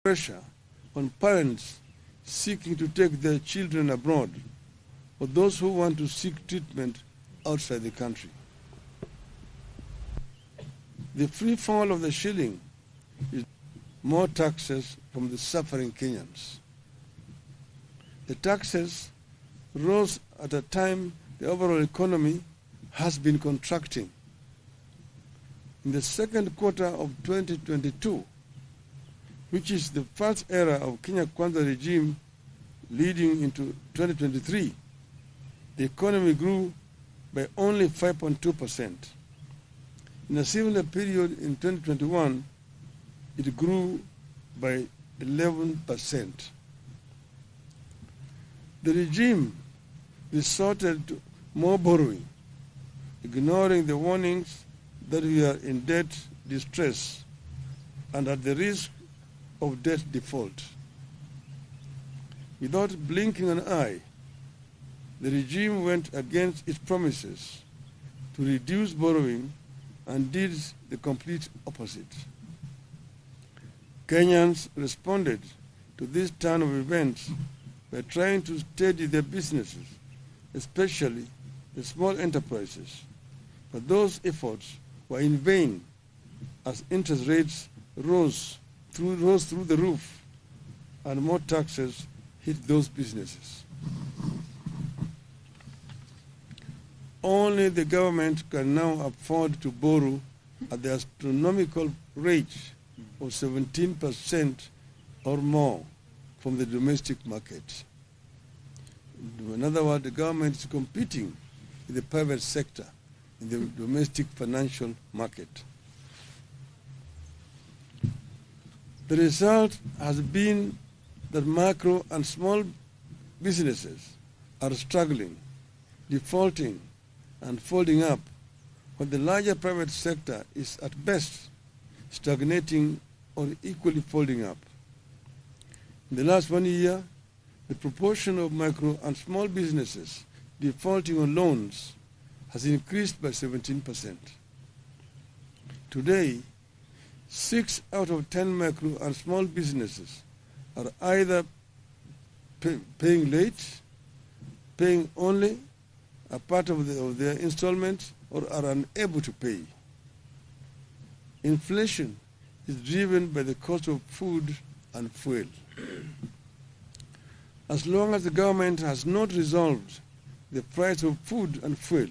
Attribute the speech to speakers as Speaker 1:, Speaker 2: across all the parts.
Speaker 1: pressure on parents seeking to take their children abroad or those who want to seek treatment outside the country. The free fall of the shilling is more taxes from the suffering Kenyans. The taxes rose at a time the overall economy has been contracting. In the second quarter of 2022, which is the first era of Kenya Kwanza regime leading into 2023, the economy grew by only 5.2%. In a similar period in 2021, it grew by 11%. The regime resorted to more borrowing, ignoring the warnings that we are in debt distress and at the risk of debt default. Without blinking an eye, the regime went against its promises to reduce borrowing and did the complete opposite. Kenyans responded to this turn of events by trying to steady their businesses, especially the small enterprises. But those efforts were in vain as interest rates rose through the roof and more taxes hit those businesses. Only the government can now afford to borrow at the astronomical rate of 17% or more from the domestic market. In other words, the government is competing with the private sector in the domestic financial market. The result has been that micro and small businesses are struggling, defaulting, and folding up, while the larger private sector is at best stagnating or equally folding up. In the last 1 year, the proportion of micro and small businesses defaulting on loans has increased by 17%. Today, 6 out of 10 micro and small businesses are either paying late, paying only a part of their installments, or are unable to pay. Inflation is driven by the cost of food and fuel. As long as the government has not resolved the price of food and fuel,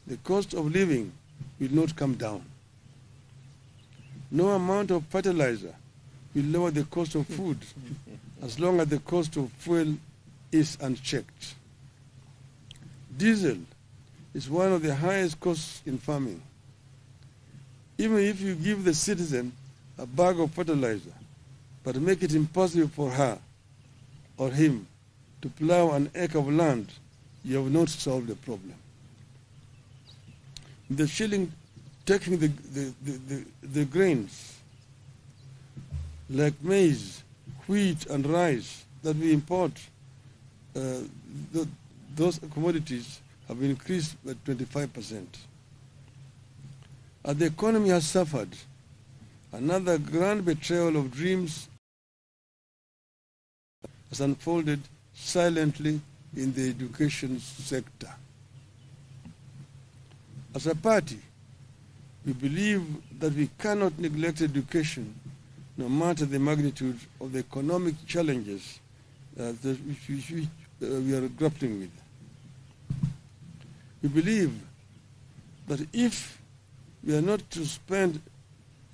Speaker 1: the cost of living will not come down. No amount of fertilizer will lower the cost of food as long as the cost of fuel is unchecked. Diesel is one of the highest costs in farming. Even if you give the citizen a bag of fertilizer, but make it impossible for her or him to plow an acre of land, you have not solved the problem. The shilling taking the grains like maize, wheat, and rice that we import, those commodities have increased by 25%. As the economy has suffered, another grand betrayal of dreams has unfolded silently in the education sector. As a party, we believe that we cannot neglect education no matter the magnitude of the economic challenges which we are grappling with. We believe that if we are not to spend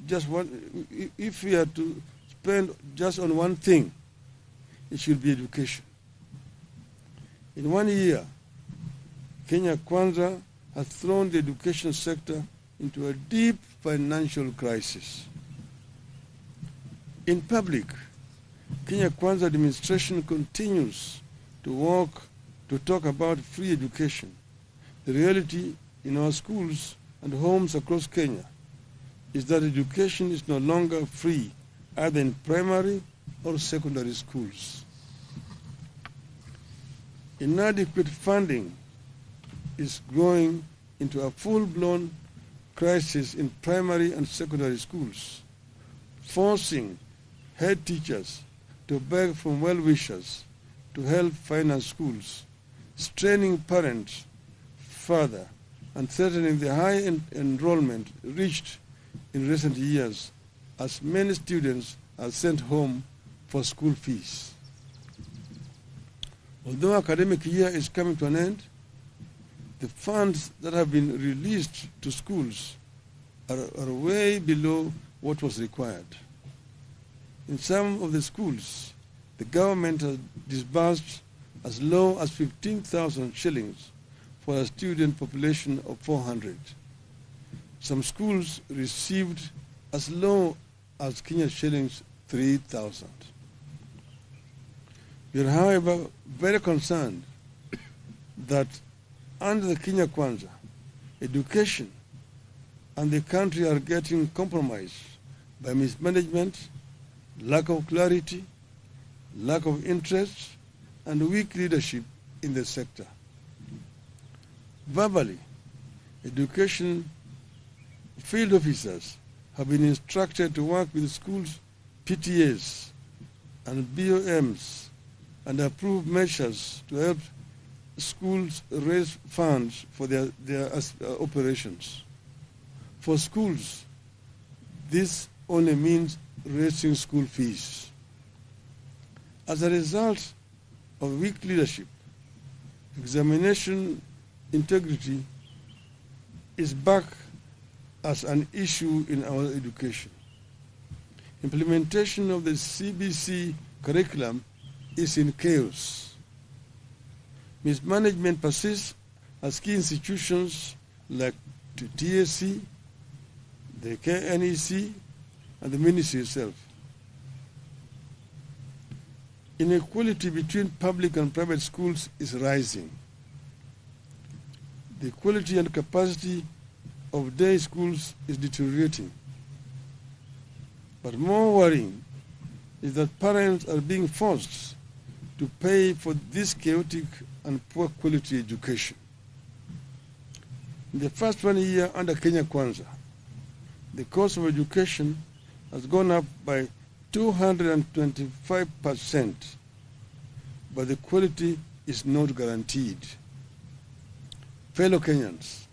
Speaker 1: just one, if we are to spend just on one thing, it should be education. In 1 year, Kenya Kwanza has thrown the education sector into a deep financial crisis. In public, Kenya Kwanza administration continues to talk about free education. The reality in our schools and homes across Kenya is that education is no longer free, either in primary or secondary schools. Inadequate funding is growing into a full-blown crisis in primary and secondary schools, forcing head teachers to beg from well-wishers to help finance schools, straining parents further and threatening the high enrollment reached in recent years as many students are sent home for school fees. Although academic year is coming to an end, the funds that have been released to schools are way below what was required. In some of the schools, the government has disbursed as low as 15,000 shillings for a student population of 400. Some schools received as low as Kenyan shillings 3,000. We are, however, very concerned that under the Kenya Kwanza, education and the country are getting compromised by mismanagement, lack of clarity, lack of interest, and weak leadership in the sector. Verbally, education field officers have been instructed to work with schools, PTAs, and BOMs and approve measures to help schools raise funds for their operations. For schools, this only means raising school fees. As a result of weak leadership, examination integrity is back as an issue in our education. Implementation of the CBC curriculum is in chaos. Mismanagement persists as key institutions like the TSC, the KNEC, and the ministry itself. Inequality between public and private schools is rising. The quality and capacity of day schools is deteriorating. But more worrying is that parents are being forced to pay for this chaotic and poor quality education. In the first 1 year under Kenya Kwanza, the cost of education has gone up by 225%, but the quality is not guaranteed. Fellow Kenyans,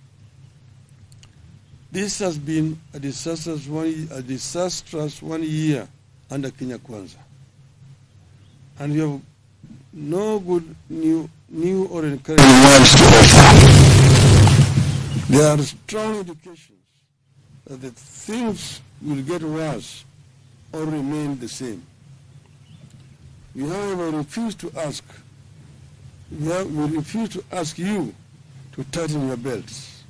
Speaker 1: this has been a disastrous 1 year under Kenya Kwanza, and we have no good new or encouraging words to offer. There are strong indications that the things will get worse or remain the same. We, however, refuse to ask you to tighten your belts.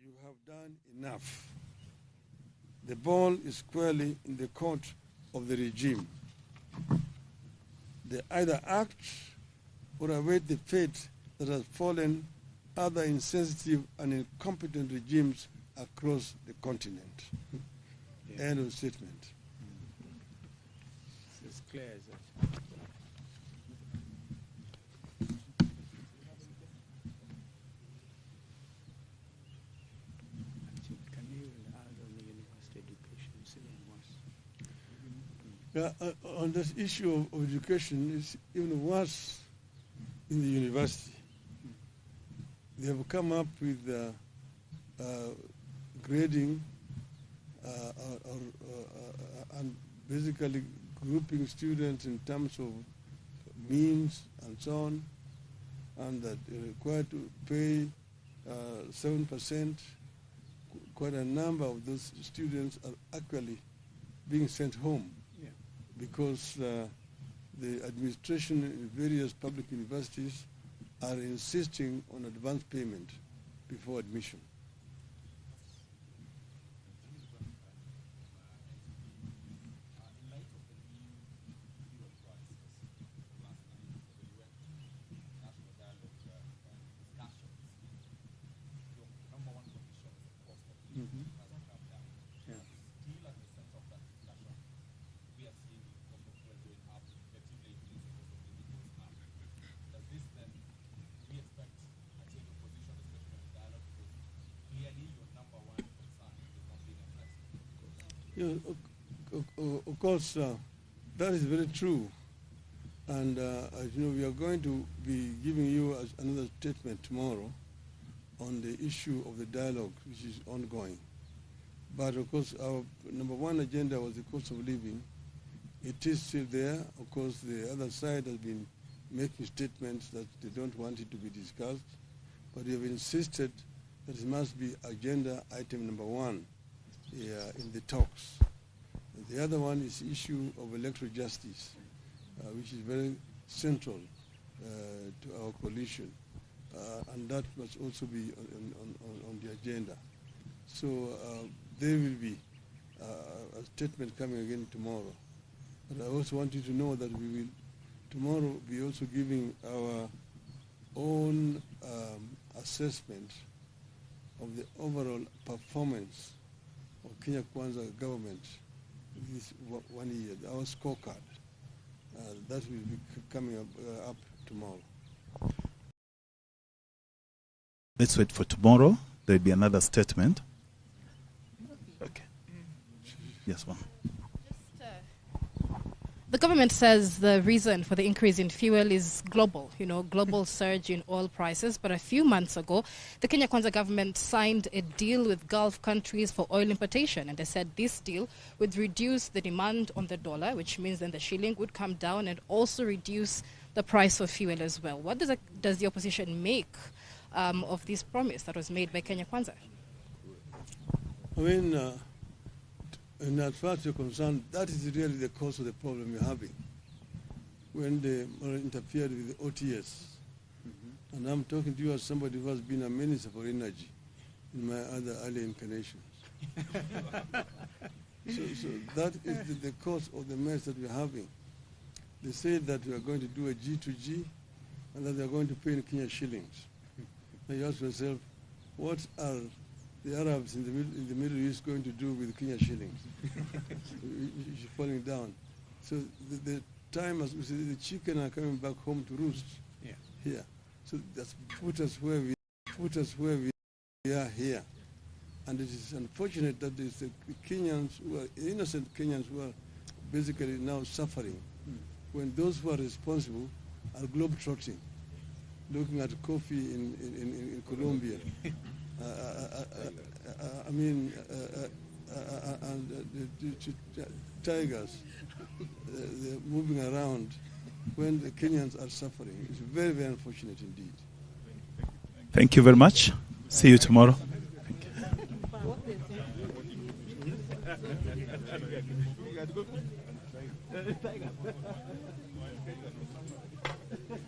Speaker 1: You have done enough. The ball is squarely in the court of the regime. They either act or await the fate that has fallen other insensitive and incompetent regimes across the continent. Yeah. End of statement.
Speaker 2: It's clear as that. Can you add on the university education?
Speaker 1: On this issue of education, it's even worse in the university. They have come up with grading and basically grouping students in terms of means and so on, and that they're required to pay 7%. Quite a number of those students are actually being sent home because the administration in various public universities are insisting on advance payment before admission. Of course, That is very true. And as you know, we are going to be giving you another statement tomorrow on the issue of the dialogue, which is ongoing. But of course, our number one agenda was the cost of living. It is still there. Of course, the other side has been making statements that they don't want it to be discussed. But we have insisted that it must be agenda item number one in the talks. And the other one is the issue of electoral justice, which is very central to our coalition. And that must also be on the agenda. So there will be a statement coming again tomorrow. But I also want you to know that we will tomorrow be also giving our own assessment of the overall performance of Kenya Kwanza government this 1 year, our scorecard. That will be coming up tomorrow.
Speaker 3: Let's wait for tomorrow. There will be another statement. Okay. Yes, ma'am.
Speaker 4: The government says the reason for the increase in fuel is global, global surge in oil prices. But a few months ago, the Kenya Kwanza government signed a deal with Gulf countries for oil importation. And they said this deal would reduce the demand on the dollar, which means then the shilling would come down and also reduce the price of fuel as well. What does the opposition make of this promise that was made by Kenya Kwanza?
Speaker 1: I mean, and as far as you're concerned, that is really the cause of the problem you're having. When they interfered with the OTS, and I'm talking to you as somebody who has been a minister for energy in my other early incarnations. so that is the cause of the mess that we're having. They say that we are going to do a G2G and that they are going to pay in Kenya shillings. Now you ask yourself, what are the Arabs in the Middle East going to do with Kenya shillings? It's falling down. So the time, as we say, the chicken are coming back home to roost here. So that's put us where we are here. And it is unfortunate that it's the Kenyans, innocent Kenyans, who are basically now suffering, when those who are responsible are globetrotting, looking at coffee in Colombia. I mean, the tigers, they're moving around when the Kenyans are suffering. It's very, very unfortunate indeed.
Speaker 3: Thank you very much. See you tomorrow. Thank you.